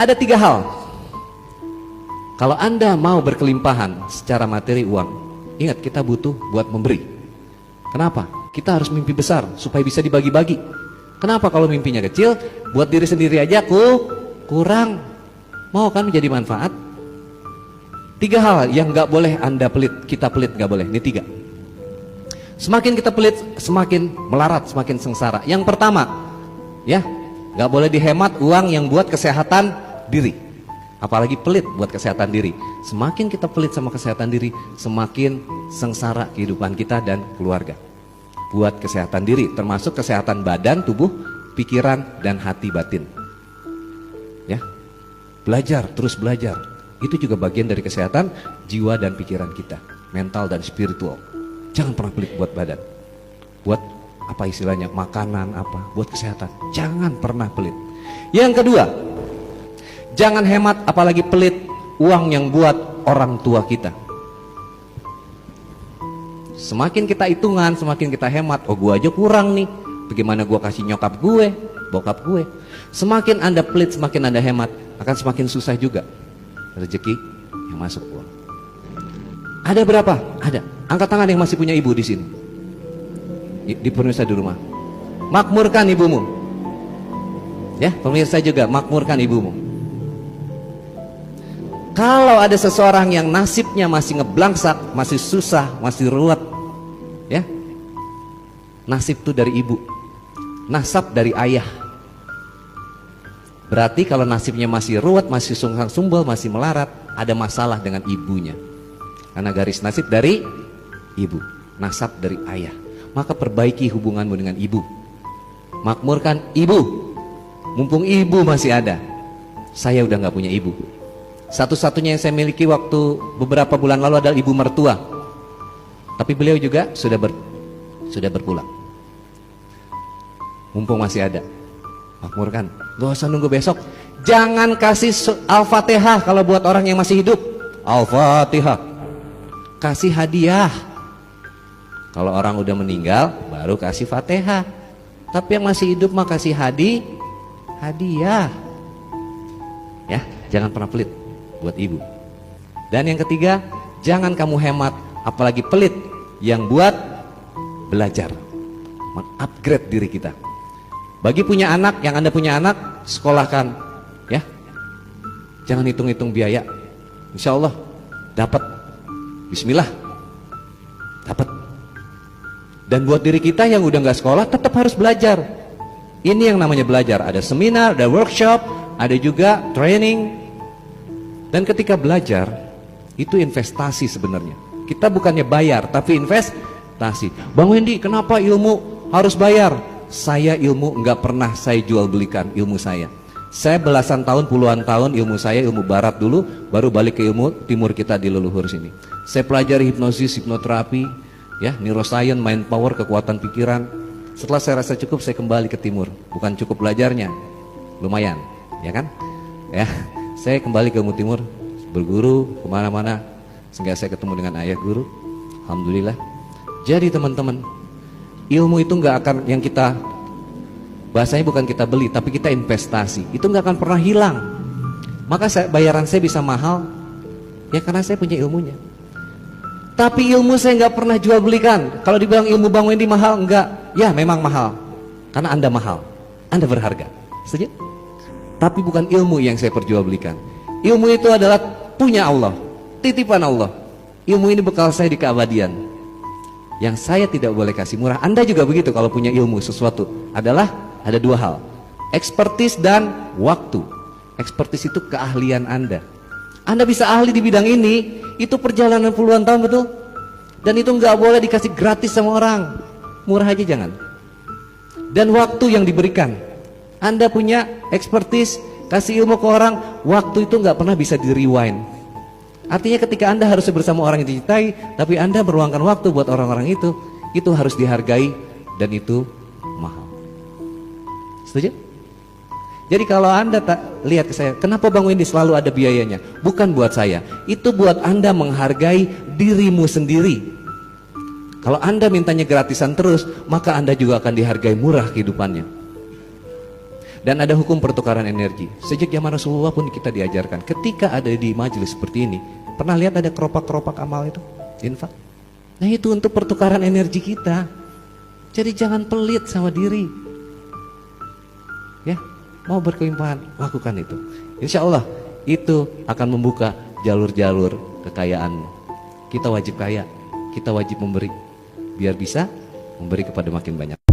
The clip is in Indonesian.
Ada 3 hal. Kalau Anda mau berkelimpahan secara materi uang, ingat kita butuh buat memberi. Kenapa? Kita harus mimpi besar supaya bisa dibagi-bagi. Kenapa kalau mimpinya kecil, buat diri sendiri aja kurang. Mau kan menjadi manfaat? 3 hal yang nggak boleh Anda pelit, kita pelit nggak boleh. Ini 3. Semakin kita pelit, semakin melarat, semakin sengsara. Yang pertama, ya, nggak boleh dihemat uang yang buat kesehatan diri. Apalagi pelit buat kesehatan diri. Semakin kita pelit sama kesehatan diri, semakin sengsara kehidupan kita dan keluarga. Buat kesehatan diri, termasuk kesehatan badan, tubuh, pikiran, dan hati batin. Ya, belajar, terus belajar. Itu juga bagian dari kesehatan jiwa dan pikiran kita, mental dan spiritual. Jangan pernah pelit buat badan, buat apa istilahnya, makanan apa, buat kesehatan. Jangan pernah pelit. Yang kedua, jangan hemat apalagi pelit uang yang buat orang tua kita. Semakin kita hitungan, semakin kita hemat. Oh, gua aja kurang nih, bagaimana gua kasih nyokap gue, bokap gue. Semakin Anda pelit, semakin Anda hemat, akan semakin susah juga rezeki yang masuk uang. Ada berapa? Ada. Angkat tangan yang masih punya ibu di sini, di pemirsa di rumah. Makmurkan ibumu. Ya, pemirsa juga makmurkan ibumu. Kalau ada seseorang yang nasibnya masih ngeblangsak, masih susah, masih ruwet, ya, nasib itu dari ibu, nasab dari ayah. Berarti kalau nasibnya masih ruwet, masih sungsang sumbel, masih melarat, ada masalah dengan ibunya. Karena garis nasib dari ibu, nasab dari ayah. Maka perbaiki hubunganmu dengan ibu. Makmurkan ibu. Mumpung ibu masih ada. Saya udah gak punya ibu. Satu-satunya yang saya miliki waktu beberapa bulan lalu adalah ibu mertua. Tapi beliau juga sudah berpulang. Mumpung masih ada, makmurkan. Gak usah nunggu besok. Jangan kasih Al-Fatihah kalau buat orang yang masih hidup. Al-Fatihah. Kasih hadiah. Kalau orang udah meninggal, baru kasih Fatihah. Tapi yang masih hidup mah kasih hadiah. Ya, jangan pernah pelit buat ibu. Dan yang ketiga, jangan kamu hemat, apalagi pelit yang buat belajar, mengupgrade diri kita. Bagi punya anak, yang Anda punya anak, sekolahkan, ya. Jangan hitung-hitung biaya. Insya Allah dapat. Bismillah, dapat. Dan buat diri kita yang udah nggak sekolah, tetap harus belajar. Ini yang namanya belajar. Ada seminar, ada workshop, ada juga training. Dan ketika belajar, itu investasi sebenarnya. Kita bukannya bayar, tapi investasi. Bang Wendy, kenapa ilmu harus bayar? Saya ilmu nggak pernah saya jual belikan ilmu saya. Saya belasan tahun, puluhan tahun ilmu saya ilmu barat dulu, baru balik ke ilmu timur kita di leluhur sini. Saya pelajari hipnosis, hipnoterapi, ya, neuroscience, mind power, kekuatan pikiran. Setelah saya rasa cukup, saya kembali ke timur. Bukan cukup belajarnya, lumayan, ya kan? Ya, saya kembali ke ilmu timur, berguru kemana-mana, sehingga saya ketemu dengan ayah guru. Alhamdulillah. Jadi teman-teman, ilmu itu nggak akan yang kita bahasanya bukan kita beli, tapi kita investasi. Itu nggak akan pernah hilang. Maka bayaran saya bisa mahal, ya karena saya punya ilmunya. Tapi ilmu saya nggak pernah jual belikan. Kalau dibilang ilmu Bang Wendy mahal, enggak. Ya memang mahal, karena Anda mahal, Anda berharga. Setuju? Tapi bukan ilmu yang saya perjualbelikan. Ilmu itu adalah punya Allah, titipan Allah. Ilmu ini bekal saya di keabadian. Yang saya tidak boleh kasih murah. Anda juga begitu kalau punya ilmu sesuatu. Ada 2 hal, ekspertis dan waktu. Ekspertis itu keahlian Anda. Anda bisa ahli di bidang ini, itu perjalanan puluhan tahun, betul? Dan itu nggak boleh dikasih gratis sama orang. Murah aja jangan. Dan waktu yang diberikan. Anda punya ekspertis, kasih ilmu ke orang, waktu itu nggak pernah bisa di rewind. Artinya ketika Anda harus bersama orang yang dicintai, tapi Anda meruangkan waktu buat orang-orang itu harus dihargai dan itu mahal. Setuju? Jadi kalau Anda tak lihat ke saya, kenapa Bang Wendy selalu ada biayanya? Bukan buat saya, itu buat Anda menghargai dirimu sendiri. Kalau Anda mintanya gratisan terus, maka Anda juga akan dihargai murah kehidupannya. Dan ada hukum pertukaran energi. Sejak zaman Rasulullah pun kita diajarkan. Ketika ada di majelis seperti ini, pernah lihat ada keropak-keropak amal itu? Infak. Nah itu untuk pertukaran energi kita. Jadi jangan pelit sama diri. Ya, mau berkelimpahan, lakukan itu. Insya Allah itu akan membuka jalur-jalur kekayaan. Kita wajib kaya, kita wajib memberi. Biar bisa memberi kepada makin banyak.